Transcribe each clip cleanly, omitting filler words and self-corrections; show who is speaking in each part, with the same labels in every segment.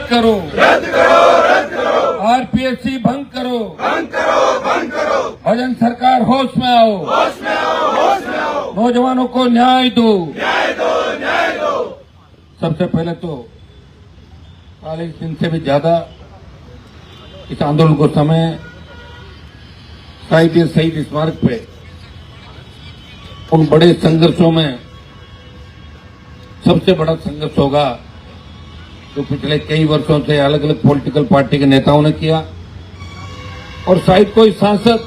Speaker 1: रद्द करो,
Speaker 2: रद्द करो, रद्द करो,
Speaker 1: आरपीएससी भंग करो,
Speaker 2: भंग करो, भंग करो,
Speaker 1: भजन सरकार होश में आओ,
Speaker 2: होश में आओ, होश में आओ,
Speaker 1: नौजवानों को न्याय दो।
Speaker 2: न्याय दो, न्याय दो।
Speaker 1: सबसे पहले तो 40 दिन से भी ज्यादा इस आंदोलन को समय शहीद स्मारक पे उन बड़े संघर्षों में सबसे बड़ा संघर्ष होगा जो पिछले कई वर्षों से अलग अलग पॉलिटिकल पार्टी के नेताओं ने किया, और शायद कोई सांसद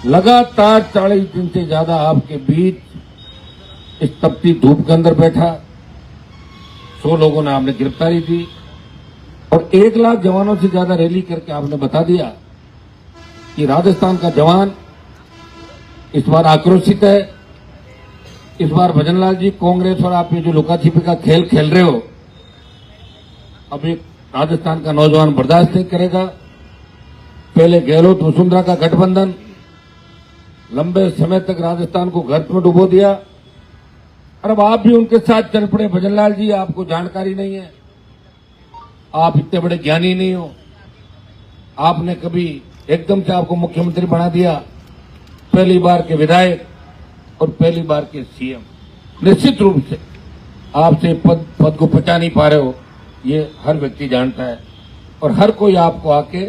Speaker 1: लगातार 40 दिन से ज्यादा आपके बीच इस तपती धूप के अंदर बैठा। 100 लोगों ने आपने गिरफ्तारी दी और 1 लाख जवानों से ज्यादा रैली करके आपने बता दिया कि राजस्थान का जवान इस बार आक्रोशित है। इस बार भजनलाल जी, कांग्रेस और आप ये जो लुका छिपी का खेल खेल रहे हो, अब एक राजस्थान का नौजवान बर्दाश्त नहीं करेगा। पहले गहलोत वसुंधरा का गठबंधन लंबे समय तक राजस्थान को गर्त में डुबो दिया, और अब आप भी उनके साथ चल पड़े। भजनलाल जी, आपको जानकारी नहीं है, आप इतने बड़े ज्ञानी नहीं हो। आपने कभी एकदम से आपको मुख्यमंत्री बना दिया, पहली बार के विधायक और पहली बार के सीएम। निश्चित रूप से आपसे पद को पचा नहीं पा रहे हो, ये हर व्यक्ति जानता है, और हर कोई आपको आके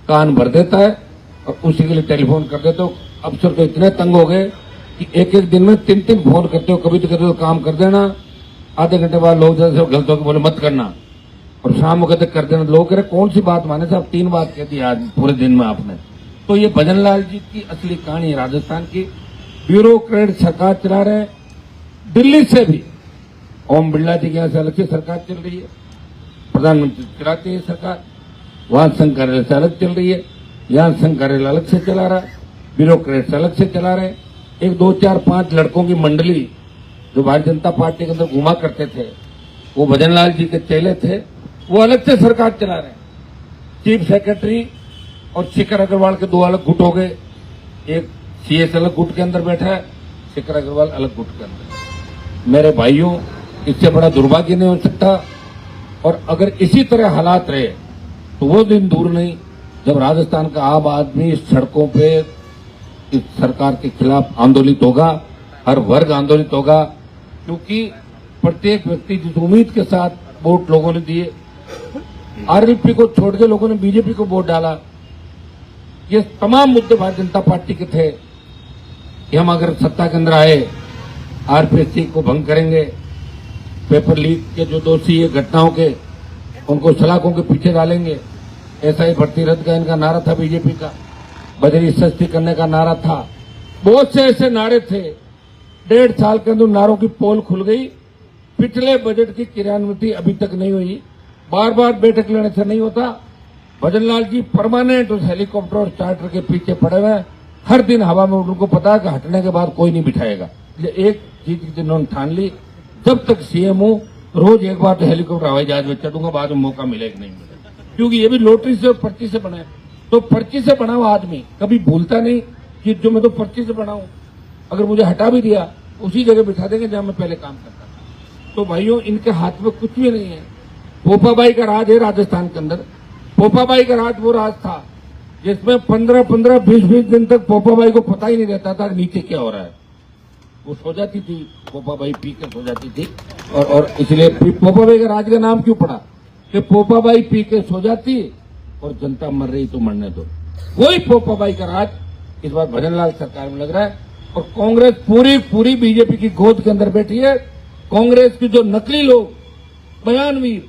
Speaker 1: कान भर देता है और उसी के लिए टेलीफोन कर देते हो। अफसर तो इतने तंग हो गए कि एक एक दिन में 3-3 फोन करते हो। कभी तो कहते हो काम कर देना, आधे घंटे बाद लोग जैसे गलत होकर बोले मत करना, और शाम को कहते कर देना। लोग कह रहे कौन सी बात माने साहब, 3 बात कह दी आज पूरे दिन में आपने। तो ये भजनलाल जी की असली कहानी है राजस्थान की। ब्यूरोक्रेट सरकार चला रहे हैं, दिल्ली से भी ओम बिरला जी के यहां से अलग से सरकार चल रही है, प्रधानमंत्री चलाते हैं सरकार, वहां संघ कार्यालय से अलग चल रही है, यहां संघ कार्यालय अलग से चला रहा है, ब्यूरोक्रेट अलग से चला रहे हैं। 1, 2, 4, 5 लड़कों की मंडली जो भारतीय जनता पार्टी के अंदर घुमा करते थे, वो भजनलाल जी के चेले थे, वो अलग से सरकार चला रहे हैं। चीफ सेक्रेटरी और शिखर अग्रवाल के 2 अलग गुट हो गए, एक सीएस अलग गुट के अंदर बैठा है, शिखर अग्रवाल अलग गुट के अंदर। मेरे भाइयों, इससे बड़ा दुर्भाग्य नहीं हो सकता, और अगर इसी तरह हालात रहे तो वो दिन दूर नहीं जब राजस्थान का आम आदमी सड़कों पे इस सरकार के खिलाफ आंदोलित होगा, हर वर्ग आंदोलित होगा, क्योंकि प्रत्येक व्यक्ति जिस उम्मीद के साथ वोट लोगों ने दिए, आरएलपी को छोड़ के लोगों ने बीजेपी को वोट डाला। ये तमाम मुद्दे भारतीय जनता पार्टी के थे कि हम अगर सत्ता के अंदर आए आरपीएससी को भंग करेंगे, पेपर लीक के जो दोषी ये घटनाओं के उनको सलाखों के पीछे डालेंगे, एसआई भर्ती रद्द का इनका नारा था बीजेपी का, बजरी सस्ती करने का नारा था, बहुत से ऐसे नारे थे। 1.5 साल के अंदर नारों की पोल खुल गई। पिछले बजट की क्रियान्विति अभी तक नहीं हुई, बार बार बैठक लेने से नहीं होता। भजनलाल जी परमानेंट उस हेलीकॉप्टर और चार्टर के पीछे पड़े हुए हैं, हर दिन हवा में। उनको पता है कि हटने के बाद कोई नहीं बिठाएगा। एक चीज जिन्होंने ठान ली, जब तक सीएम हूं रोज एक बार तो हेलीकॉप्टर हवाई जहाज में चढ़ूंगा, बाद में मौका मिलेगा नहीं मिलेगा, क्योंकि ये भी लॉटरी से और पर्ची से बना है। तो पर्ची से बना हुआ आदमी कभी भूलता नहीं कि जो मैं तो पर्ची से बना हूं, अगर मुझे हटा भी दिया उसी जगह बिठा देंगे जहां मैं पहले काम करता था। तो भाइयों, इनके हाथ में कुछ भी नहीं है। पोपाबाई का राज है राजस्थान के अंदर। पोपाबाई का राज वो राज था जिसमें 15-15, 20-20 दिन तक पोपाबाई को पता ही नहीं रहता था नीचे क्या हो रहा है। वो सो जाती थी, पोपाबाई पी के सो जाती थी, और इसलिए पोपाबाई का राज का नाम क्यों पड़ा कि पोपाबाई पी के सो जाती और जनता मर रही तो मरने दो। वही पोपाबाई का राज इस बार भजनलाल सरकार में लग रहा है, और कांग्रेस पूरी बीजेपी की गोद के अंदर बैठी है। कांग्रेस के जो नकली लोग, बयानवीर,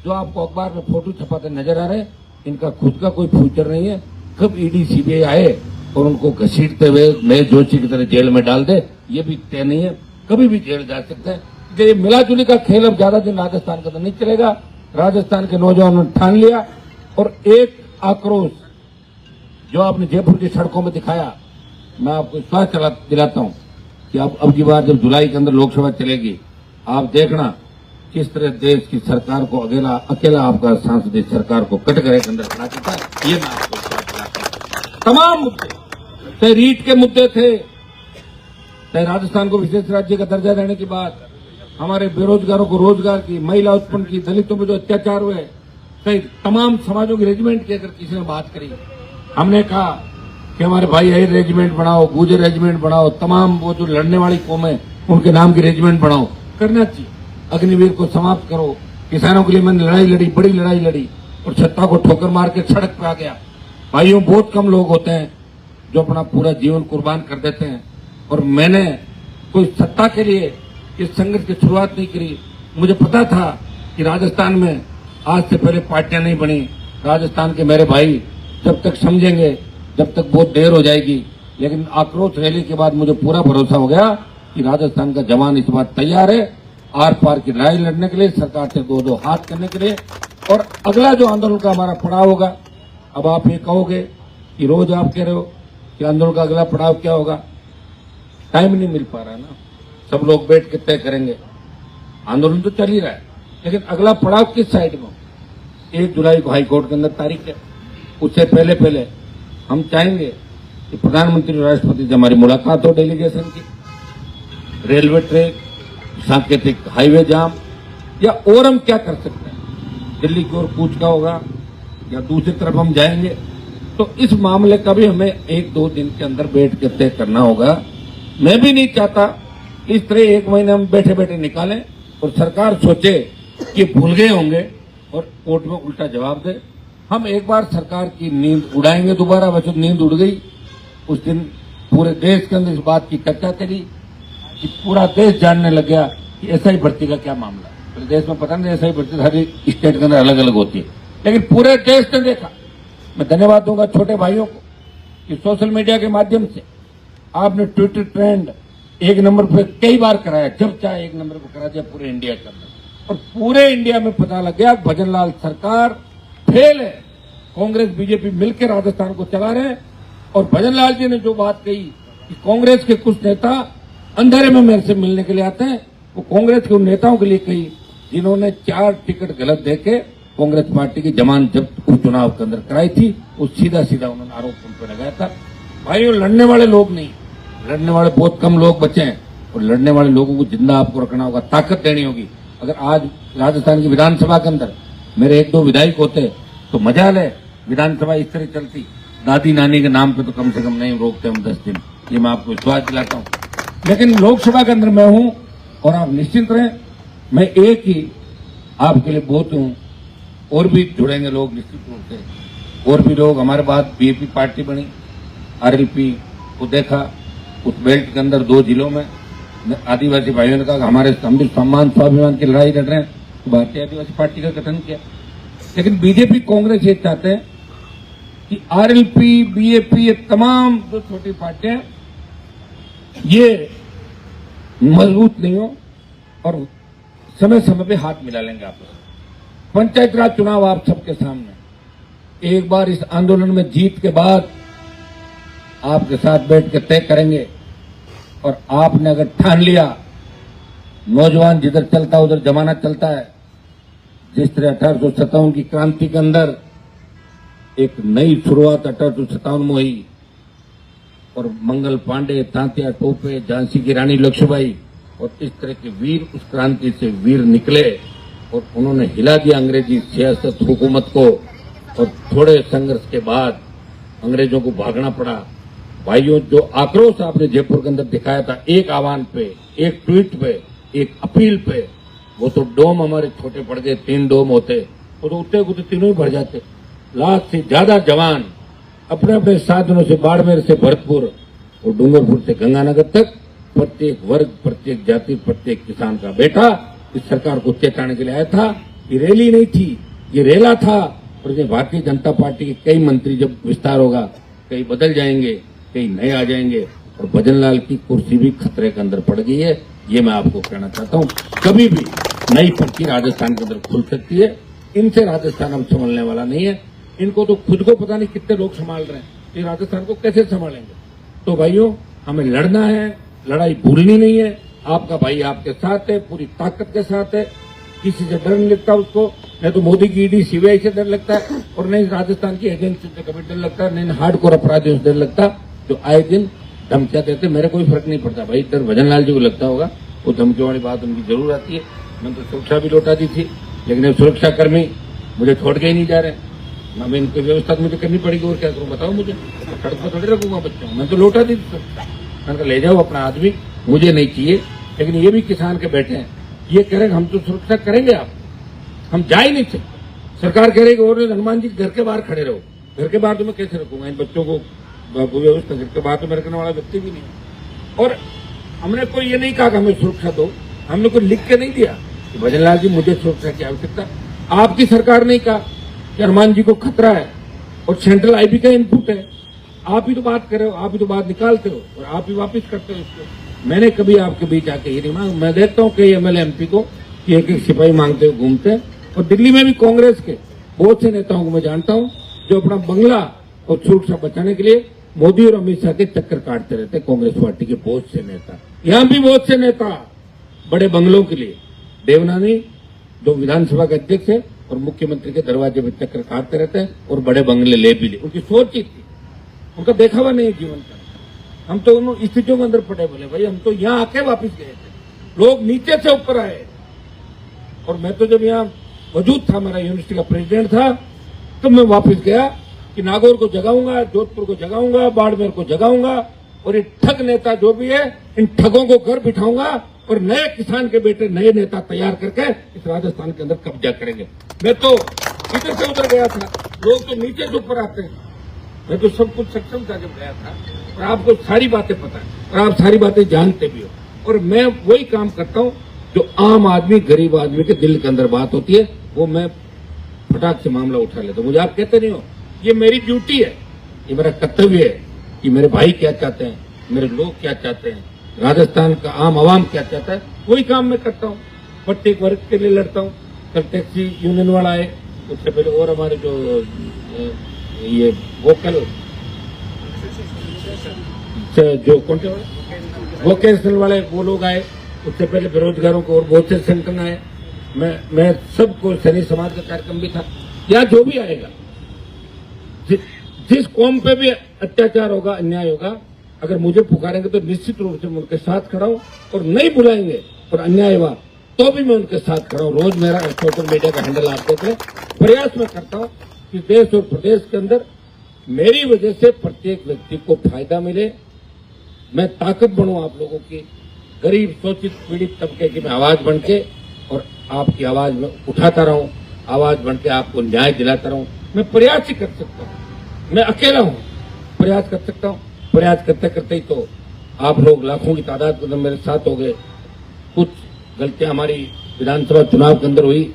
Speaker 1: जो आपको अखबार में फोटो छपाते नजर आ रहे हैं, इनका खुद का कोई फ्यूचर नहीं है। कब ईडी सीबीआई आए और उनको घसीटते हुए नए जोशी की तरह जेल में डाल दे, ये भी तय नहीं है, कभी भी जेल जा सकते हैं। ये मिलाजुली का खेल अब ज्यादा दिन राजस्थान के अंदर नहीं चलेगा। राजस्थान के नौजवानों ने ठान लिया, और एक आक्रोश जो आपने जयपुर की सड़कों में दिखाया, मैं आपको विश्वास दिलाता हूं कि अब की बार जब जुलाई के अंदर लोकसभा चलेगी, आप देखना किस तरह देश की सरकार को अकेला आपका सांसद इस सरकार को कटघरे के अंदर खड़ा करता है। ये मैं आपको विश्वास दिलाता हूं। तमाम मुद्दे, चाहे रीट के मुद्दे थे, चाहे राजस्थान को विशेष राज्य का दर्जा देने की बात, हमारे बेरोजगारों को रोजगार की, महिला उत्पन्न की, दलितों पे जो अत्याचार हुए, कई तमाम समाजों की रेजिमेंट की अगर किसी ने बात करी, हमने कहा कि हमारे भाई अहिर रेजिमेंट बनाओ, गुजर रेजिमेंट बनाओ, तमाम वो जो लड़ने वाली कौम है उनके नाम की रेजिमेंट बनाओ, करना चाहिए। अग्निवीर को समाप्त करो। किसानों के लिए मैंने लड़ाई लड़ी, बड़ी लड़ाई लड़ी और सत्ता को ठोकर मार के सड़क पे आ गया। भाइयों, बहुत कम लोग होते हैं जो अपना पूरा जीवन कुर्बान कर देते हैं, और मैंने कोई सत्ता के लिए इस संघर्ष की शुरुआत नहीं करी। मुझे पता था कि राजस्थान में आज से पहले पार्टियां नहीं बनी। राजस्थान के मेरे भाई जब तक समझेंगे, जब तक बहुत देर हो जाएगी, लेकिन आक्रोश रैली के बाद मुझे पूरा भरोसा हो गया कि राजस्थान का जवान इस बार तैयार है आर पार की लड़ाई लड़ने के लिए, सरकार से दो दो हाथ करने के लिए। और अगला जो आंदोलन का हमारा पड़ाव होगा, अब आप ये कहोगे कि रोज आप कह रहे हो कि आंदोलन का अगला पड़ाव क्या होगा, टाइम नहीं मिल पा रहा है ना, सब लोग बैठ के तय करेंगे। आंदोलन तो चल ही रहा है, लेकिन अगला पड़ाव किस साइड में? 1 जुलाई को हाईकोर्ट के अंदर तारीख है। उससे पहले पहले हम चाहेंगे कि प्रधानमंत्री और राष्ट्रपति से हमारी मुलाकात हो, डेलीगेशन की, रेलवे ट्रैक, सांकेतिक हाईवे जाम, या और हम क्या कर सकते हैं, दिल्ली की ओर कूच का होगा या दूसरी तरफ हम जाएंगे। तो इस मामले का भी हमें 1-2 दिन के अंदर बैठ के तय करना होगा। मैं भी नहीं चाहता इस तरह 1 महीने हम बैठे बैठे निकालें और सरकार सोचे कि भूल गए होंगे और कोर्ट में उल्टा जवाब दे। हम एक बार सरकार की नींद उड़ाएंगे दोबारा। वैसे नींद उड़ गई उस दिन, पूरे देश के अंदर इस बात की चर्चा चली कि पूरा देश जानने लग गया कि एसआई भर्ती का क्या मामला है। पूरे देश में पता नहीं, एसआई भर्ती हर स्टेट के अंदर अलग अलग होती है, लेकिन पूरे देश ने देखा। मैं धन्यवाद दूंगा छोटे भाइयों को कि सोशल मीडिया के माध्यम से आपने ट्विटर ट्रेंड 1 नंबर पे कई बार कराया, जब चाहे 1 नंबर पे करा दिया पूरे इंडिया के अंदर, और पूरे इंडिया में पता लग गया भजन लाल सरकार फेल है। कांग्रेस बीजेपी मिलकर राजस्थान को चला रहे हैं। और भजन लाल जी ने जो बात कही कि कांग्रेस के कुछ नेता अंधेरे में मेरे से मिलने के लिए आते हैं, वो कांग्रेस के उन नेताओं के लिए कही जिन्होंने 4 टिकट गलत देके कांग्रेस पार्टी की जमानत जब्त उपचुनाव के अंदर कराई थी। वो सीधा सीधा उन्होंने आरोप उन पर लगाया था। भाई, लड़ने वाले लोग नहीं, लड़ने वाले बहुत कम लोग बचे हैं, और लड़ने वाले लोगों को जिंदा आपको रखना होगा, ताकत देनी होगी। अगर आज राजस्थान की विधानसभा के अंदर मेरे 1-2 विधायक होते तो मजा ले, विधानसभा इस तरह चलती। दादी नानी के नाम पे तो कम से कम नहीं रोकते हम 10 दिन, ये मैं आपको विश्वास दिलाता हूँ। लेकिन लोकसभा के अंदर मैं हूं, और आप निश्चिंत रहें, मैं एक ही आपके लिए बहुत हूं। और भी जुड़ेंगे लोग निश्चित रूप से, और भी लोग। हमारे बाद बीएपी पार्टी बनी, आरएलपी को देखा, उस बेल्ट के अंदर 2 जिलों में आदिवासी भाइयों ने कहा हमारे हम भी सम्मान स्वाभिमान की लड़ाई लड़ रहे हैं, तो भारतीय आदिवासी पार्टी का गठन किया। लेकिन बीजेपी कांग्रेस ये चाहते हैं कि आरएलपी, बीएपी, ये तमाम जो छोटी पार्टियां ये मजबूत नहीं हो और समय समय पे हाथ मिला लेंगे आपस में। पंचायत राज चुनाव आप सबके सामने, एक बार इस आंदोलन में जीत के बाद आपके साथ बैठ के तय करेंगे। और आपने अगर ठान लिया, नौजवान जिधर चलता उधर जमाना चलता है। जिस तरह 1857 की क्रांति के अंदर एक नई शुरुआत 1857 में हुई, और मंगल पांडे, तांतिया टोपे, झांसी की रानी लक्ष्मीबाई और इस तरह के वीर उस क्रांति से वीर निकले, और उन्होंने हिला दिया अंग्रेजी सियासत हुकूमत को। और थोड़े संघर्ष के बाद अंग्रेजों को भागना पड़ा। भाइयों, जो आक्रोश आपने जयपुर के अंदर दिखाया था, एक आह्वान पे, एक ट्वीट पे, एक अपील पे, वो तो डोम हमारे छोटे पड़ गए। 3 डोम होते, वो तो उतने कुछ तीनों ही भर जाते। लाख से ज्यादा जवान अपने अपने साधनों से बाड़मेर से भरतपुर और डूंगरपुर से गंगानगर तक, प्रत्येक वर्ग, प्रत्येक जाति, प्रत्येक किसान का बेटा इस सरकार को चेताने के लिए आया था। ये रैली नहीं थी, ये रेला था। और ये भारतीय जनता पार्टी के कई मंत्री जब विस्तार होगा, कई बदल जाएंगे, कई नए आ जाएंगे, और भजन लाल की कुर्सी भी खतरे के अंदर पड़ गई है। ये मैं आपको कहना चाहता हूँ। कभी भी नई पर्ची राजस्थान के अंदर खुल सकती है। इनसे राजस्थान अब संभलने वाला नहीं है। इनको तो खुद को पता नहीं कितने लोग संभाल रहे हैं, ये राजस्थान को कैसे संभालेंगे। तो भाइयों, हमें लड़ना है, लड़ाई भूलनी नहीं है। आपका भाई आपके साथ है, पूरी ताकत के साथ है। किसी से डर नहीं लगता उसको, नहीं तो मोदी की ईडी सीबीआई से डर लगता है, और नहीं राजस्थान की एजेंसी से कभी डर लगता है, नहीं हार्डकोर अपराधियों से डर लगता, जो आए दिन धमकियां देते। मेरे कोई फर्क नहीं पड़ता भाई, डर भजन लाल जी को लगता होगा, वो धमकियों वाली बात उनकी जरूर आती है। मैंने तो सुरक्षा भी लौटा दी थी, लेकिन ये सुरक्षा कर्मी मुझे छोड़ के ही नहीं जा रहे। अब इनकी व्यवस्था तो मुझे करनी पड़ेगी, और क्या करूं बताओ मुझे। सड़क पर थोड़ी रखूंगा बच्चों, मैं तो लौटा दी थी सुरक्षा। मैंने कहा ले जाओ अपना आदमी, मुझे नहीं चाहिए। लेकिन ये भी किसान के बैठे हैं, ये कह रहे हम तो सुरक्षा करेंगे, आप हम जा ही नहीं सकते। सरकार कह रही और हनुमान जी घर के बाहर खड़े रहो। घर के बाहर तो मैं कैसे रखूंगा इन बच्चों को? व्यवस्था घर के बाहर तो मैं रखने वाला व्यक्ति भी नहीं है। और हमने कोई ये नहीं कहा कि हमें सुरक्षा दो, हमने कोई लिख के नहीं दिया कि भजनलाल जी मुझे सुरक्षा की आवश्यकता। आपकी सरकार ने कहा कि हनुमान जी को खतरा है और सेंट्रल आईबी का इनपुट है। आप ही तो बात कर रहे हो, आप ही तो बात निकालते हो और आप ही वापिस करते हो इसको। मैंने कभी आपके बीच आके ये नहीं मांग। मैं देखता हूँ कई एमएलए एमपी को कि एक एक सिपाही मांगते हुए घूमते हैं। और दिल्ली में भी कांग्रेस के बहुत से नेताओं को मैं जानता हूँ जो अपना बंगला और सुरक्षा बचाने के लिए मोदी और अमित शाह के चक्कर काटते रहते हैं। कांग्रेस पार्टी के बहुत से नेता, यहाँ भी बहुत से नेता बड़े बंगलों के लिए, देवनानी जो विधानसभा के अध्यक्ष है और मुख्यमंत्री के दरवाजे पर चक्कर काटते रहते हैं और बड़े बंगले ले भी ले। उनकी सोच ही थी, उनका देखा नहीं जीवन का। हम तो उन स्थितियों के अंदर पड़े, बोले भाई हम तो यहाँ आके वापिस गए थे, लोग नीचे से ऊपर आए। और मैं तो जब यहाँ वजूद था, मेरा यूनिवर्सिटी का प्रेसिडेंट था, तब मैं वापस गया कि नागौर को जगाऊंगा, जोधपुर को जगाऊंगा, बाड़मेर को जगाऊंगा और ये ठग नेता जो भी है इन ठगों को घर बिठाऊंगा और नए किसान के बेटे नए नेता तैयार करके इस राजस्थान के अंदर कब्जा करेंगे। मैं तो इधर से उधर गया था, लोग तो नीचे से ऊपर आते हैं। मैं तो सब कुछ सक्षम था जब गया था, और आपको सारी बातें पता है और आप सारी बातें जानते भी हो। और मैं वही काम करता हूँ जो आम आदमी, गरीब आदमी के दिल के अंदर बात होती है, वो मैं फटाक से मामला उठा लेता हूँ। मुझे आप कहते नहीं हो, ये मेरी ड्यूटी है, ये मेरा कर्तव्य है कि मेरे भाई क्या चाहते हैं, मेरे लोग क्या चाहते हैं, राजस्थान का आम आवाम क्या चाहता है, वही काम मैं करता हूँ। प्रत्येक वर्ग के लिए लड़ता हूँ। कल टैक्सी यूनियन वाला आए, उससे पहले और हमारे जो ये वोकल जो कौन से वोकेशनल वाले वो लोग आए, उससे पहले बेरोजगारों को और बहुत से संगठन आए। मैं सबको, सैनिक समाज का कार्यक्रम भी था, या जो भी आएगा, जिस कौम पे भी अत्याचार होगा, अन्याय होगा, अगर मुझे पुकारेंगे तो निश्चित रूप से मैं उनके साथ खड़ा हूं। और नहीं बुलाएंगे और अन्याय हुआ तो भी मैं उनके साथ खड़ा हूं। रोज मेरा सोशल मीडिया का हैंडल आप देख रहे हैं। प्रयास मैं करता हूं कि देश और प्रदेश के अंदर मेरी वजह से प्रत्येक व्यक्ति को फायदा मिले, मैं ताकत बनूं आप लोगों की, गरीब शोषित पीड़ित तबके की मैं आवाज बन के और आपकी आवाज में उठाता रहूं, आवाज बन के आपको न्याय दिलाता रहूं। मैं प्रयास ही कर सकता हूं, मैं अकेला हूं, प्रयास कर सकता हूं। प्रयास करते करते ही तो आप लोग लाखों की तादाद में मेरे साथ हो गए। कुछ गलतियां हमारी विधानसभा चुनाव के अंदर हुई,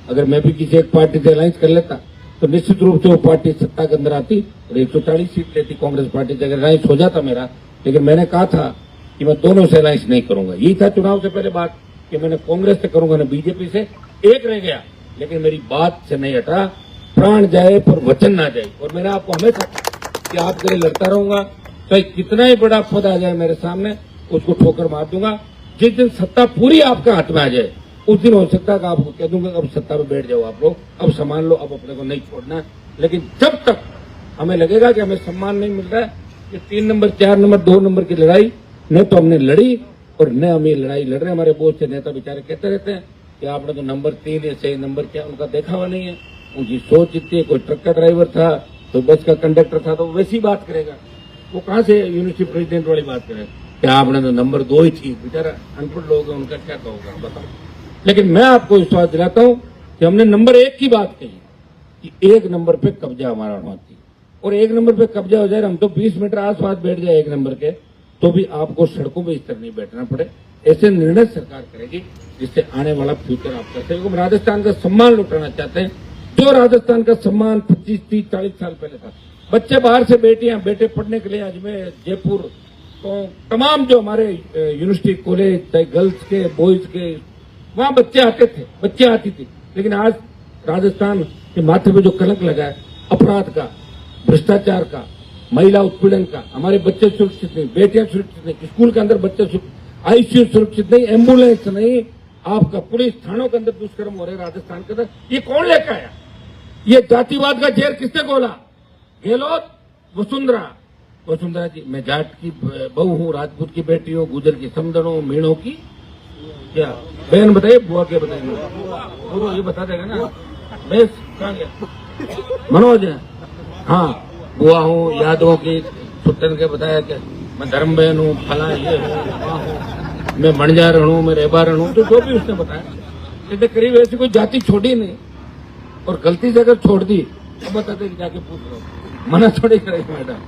Speaker 1: अगर मैं भी किसी एक पार्टी से अलायंस कर लेता तो निश्चित रूप से वो पार्टी सत्ता के अंदर आती और 140 सीट लेती कांग्रेस पार्टी से, अगर अलायंस हो जाता मेरा। लेकिन मैंने कहा था कि मैं दोनों से अलायंस नहीं करूंगा। यही था चुनाव से पहले बात कि मैंने कांग्रेस से करूंगा ना बीजेपी से। एक रह गया, लेकिन मेरी बात से नहीं हटा। प्राण जाए पर वचन ना जाए। और मैंने आपको हमेशा कि आपके लिए लड़ता रहूंगा, चाहे कितना ही बड़ा पद आ जाए मेरे सामने, उसको ठोकर मार दूंगा। जिस दिन सत्ता पूरी आपके हाथ में आ जाए, उस दिन हो सकता है कि आपको कह दूंगा अब सत्ता में बैठ जाओ आप लोग, अब संभाल लो, अब अपने को नहीं छोड़ना। लेकिन जब तक हमें लगेगा कि हमें सम्मान नहीं मिल रहा है, ये 3 नंबर 4 नंबर 2 नंबर की लड़ाई न तो हमने लड़ी और न हम ये लड़ाई लड़ रहे हैं। हमारे बहुत से नेता बेचारे कहते रहते हैं कि आपने तो नंबर 3 या सही नंबर क्या, उनका देखा हुआ नहीं है, उनकी सोच इतनी है। कोई ट्रक का ड्राइवर था, कोई बस का कंडक्टर था, तो वैसी बात करेगा। वो कहाँ से यूनिवर्सिटी प्रेसिडेंट वाली बात करेगा कि आपने तो नंबर 2 ही थी। बेचारा अनपढ़ लोग हैं, उनका क्या कहोगा बताओ। लेकिन मैं आपको विश्वास दिलाता हूं कि हमने नंबर 1 की बात कही कि 1 नंबर पे कब्जा हमारा होना चाहिए। और 1 नंबर पे कब्जा हो जाए, हम तो 20 मीटर आसपास बैठ जाए 1 नंबर के, तो भी आपको सड़कों में इस तरह नहीं बैठना पड़े। ऐसे निर्णय सरकार करेगी जिससे आने वाला फ्यूचर आप करते हैं। हम राजस्थान का सम्मान लुटाना चाहते हैं, जो राजस्थान का सम्मान 25, 30, 40 साल पहले था। बच्चे बाहर से बेटियां बेटे पढ़ने के लिए अजमेर, जयपुर, तो तमाम जो हमारे यूनिवर्सिटी कॉलेज, चाहे गर्ल्स के बॉयज के, वहां बच्चे आते थे, बच्चे आती थी। लेकिन आज राजस्थान के माथे पे जो कलंक लगा है अपराध का, भ्रष्टाचार का, महिला उत्पीड़न का, हमारे बच्चे सुरक्षित नहीं, बेटियां सुरक्षित नहीं, स्कूल के अंदर बच्चे आईसीयू सुरक्षित नहीं, एम्बुलेंस नहीं, आपका पुलिस थानों के अंदर दुष्कर्म हो रहे राजस्थान के अंदर। ये कौन लेकर आया? ये जातिवाद का जहर किसने खोला? गहलोत, वसुंधरा जी। मैं जाट की बहू हूँ, राजपूत की बेटी हूँ, गुजर की समदन हूँ, मीणों की क्या बहन बताइए, बुआ क्या बताएंगे? वो ये बता देगा ना। मैं कहाँ गया? मनोज है। हाँ, बुआ हूँ, यादवों की छुट्टन के बताया कि मैं धर्म बहन हूँ, फला ये हूँ, मैं मणिजार हूँ, मैं रेबारण हूँ, तो जो भी उसने बताया। इसने करीब ऐसी कोई जाति छोड़ी नहीं, और गलती से अगर छोड़ दी तो बताते कि जाके पूछ लो, मना थोड़ी करेगी मैडम।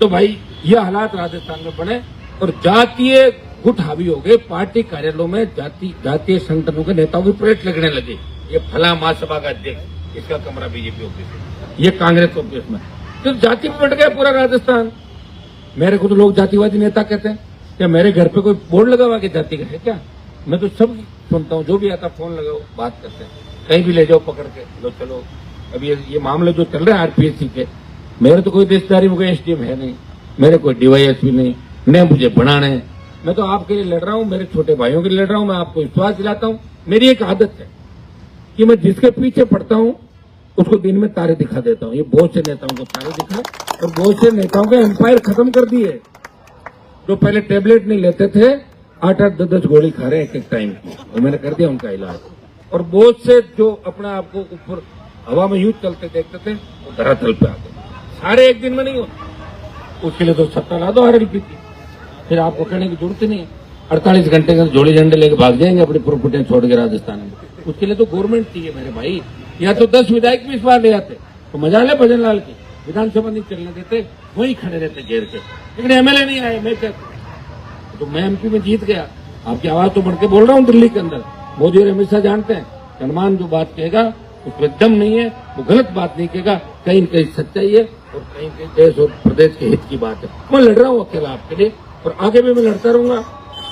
Speaker 1: तो भाई ये हालात राजस्थान में बने और जातीय गुट हावी हो गए। पार्टी कार्यालयों में जातीय संगठनों के नेताओं की परेड लगने लगी। ये फला महासभा का अध्यक्ष, इसका कमरा बीजेपी ऑफिस है, ये कांग्रेस ऑफिस में, तो जाति में बट गया पूरा राजस्थान। मेरे को तो लोग जातिवादी नेता कहते हैं। क्या मेरे घर पे कोई बोर्ड लगा हुआ कि जाति का है क्या? मैं तो सब सुनता हूँ, जो भी आता फोन लगाओ, बात करते हैं, कहीं भी ले जाओ पकड़ के, लो चलो। अब ये मामले जो चल रहे हैं आरपीएससी के, मेरे तो कोई रिश्तेदारी में कोई एसडीएम है नहीं, मेरे कोई डीवाईएसपी नहीं, न मुझे बनाने। मैं तो आपके लिए लड़ रहा हूँ, मेरे छोटे भाइयों के लिए लड़ रहा हूँ। मैं आपको विश्वास दिलाता हूँ, मेरी एक आदत है कि मैं जिसके पीछे पड़ता हूँ उसको दिन में तारे दिखा देता हूँ। ये बहुत से नेताओं को तारे दिखा, और बहुत से नेताओं के एम्पायर खत्म कर दिए। जो पहले टेबलेट नहीं लेते थे, 8-8, 10-10 गोली खा रहे हैं एक टाइम की, और मैंने कर दिया उनका इलाज। और बहुत से जो अपना आपको ऊपर हवा में यूं चलते देखते थे, वो धरातल पे आ गए। सारे एक दिन में नहीं होते, उसके लिए तो सत्ता ला दो RLP की, फिर आपको कहने की जरूरत नहीं है। 48 घंटे के जोड़ी झंडे लेके भाग जाएंगे अपनी प्रॉपर्टियां छोड़ के राजस्थान में। उसके लिए तो गवर्नमेंट चाहिए मेरे भाई। या तो 10 विधायक भी इस बार ले आते तो मजा ले भजन लाल की, विधानसभा नहीं चलने देते, वहीं खड़े रहते घेर के। लेकिन MLA नहीं आए, मैं क्या करूं? तो मैं MP में जीत गया। आपकी आवाज तो बढ़ के बोल रहा हूँ दिल्ली के अंदर। मोदी और अमित शाह जानते हैं, हनुमान जो बात कहेगा उसमें दम नहीं है, वो गलत बात नहीं कहेगा, कहीं कहीं सच्चाई है और कहीं कहीं देश और प्रदेश के हित की बात है। मैं लड़ रहा हूँ अकेला आपके लिए, और आगे भी मैं लड़ता रहूंगा।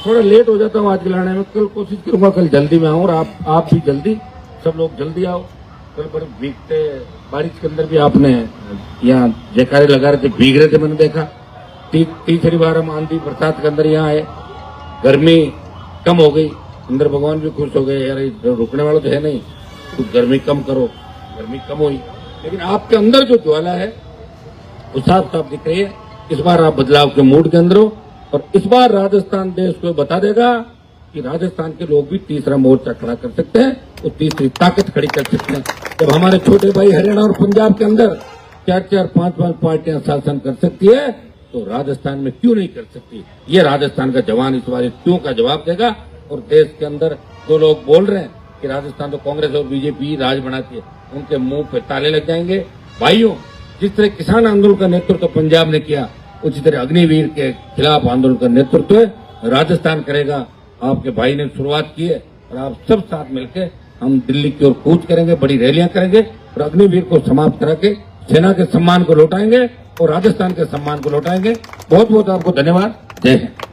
Speaker 1: थोड़ा लेट हो जाता हूँ आज के लड़ने में, कल कोशिश करूंगा कल जल्दी में आऊँ, और आप भी जल्दी, सब लोग जल्दी आओ। कल पर भीगते बारिश के अंदर भी आपने यहाँ जयकारे लगा रहे थे, भीग रहे थे, मैंने देखा। तीसरी बार हम आंधी बरसात के अंदर यहाँ आए, गर्मी कम हो गई, अंदर भगवान भी खुश हो गए, यार रुकने वाला तो है नहीं, तो गर्मी कम करो, गर्मी कम हुई। लेकिन आपके अंदर जो ज्वाला है वो साफ साफ दिख रही है। इस बार आप बदलाव के मूड के अंदर हो, और इस बार राजस्थान देश को बता देगा कि राजस्थान के लोग भी तीसरा मोर्चा खड़ा कर सकते हैं, वो तीसरी ताकत खड़ी कर सकते हैं। जब हमारे छोटे भाई हरियाणा और पंजाब के अंदर 4-4, 5-5 पार्टियां शासन कर सकती है, तो राजस्थान में क्यों नहीं कर सकती? ये राजस्थान का जवान इस बार क्यों का जवाब देगा। और देश के अंदर जो लोग बोल रहे हैं कि राजस्थान तो कांग्रेस और बीजेपी राज बनाती है, उनके मुंह पे ताले लग जाएंगे। भाइयों, जिस तरह किसान आंदोलन का नेतृत्व पंजाब ने किया, उसी तरह अग्निवीर के खिलाफ आंदोलन का नेतृत्व राजस्थान करेगा। आपके भाई ने शुरुआत की है, और आप सब साथ मिलकर हम दिल्ली की ओर कूच करेंगे, बड़ी रैलियां करेंगे, और अग्निवीर को समाप्त करा के सेना के सम्मान को लौटाएंगे और राजस्थान के सम्मान को लौटाएंगे। बहुत बहुत आपको धन्यवाद। जय हिंद।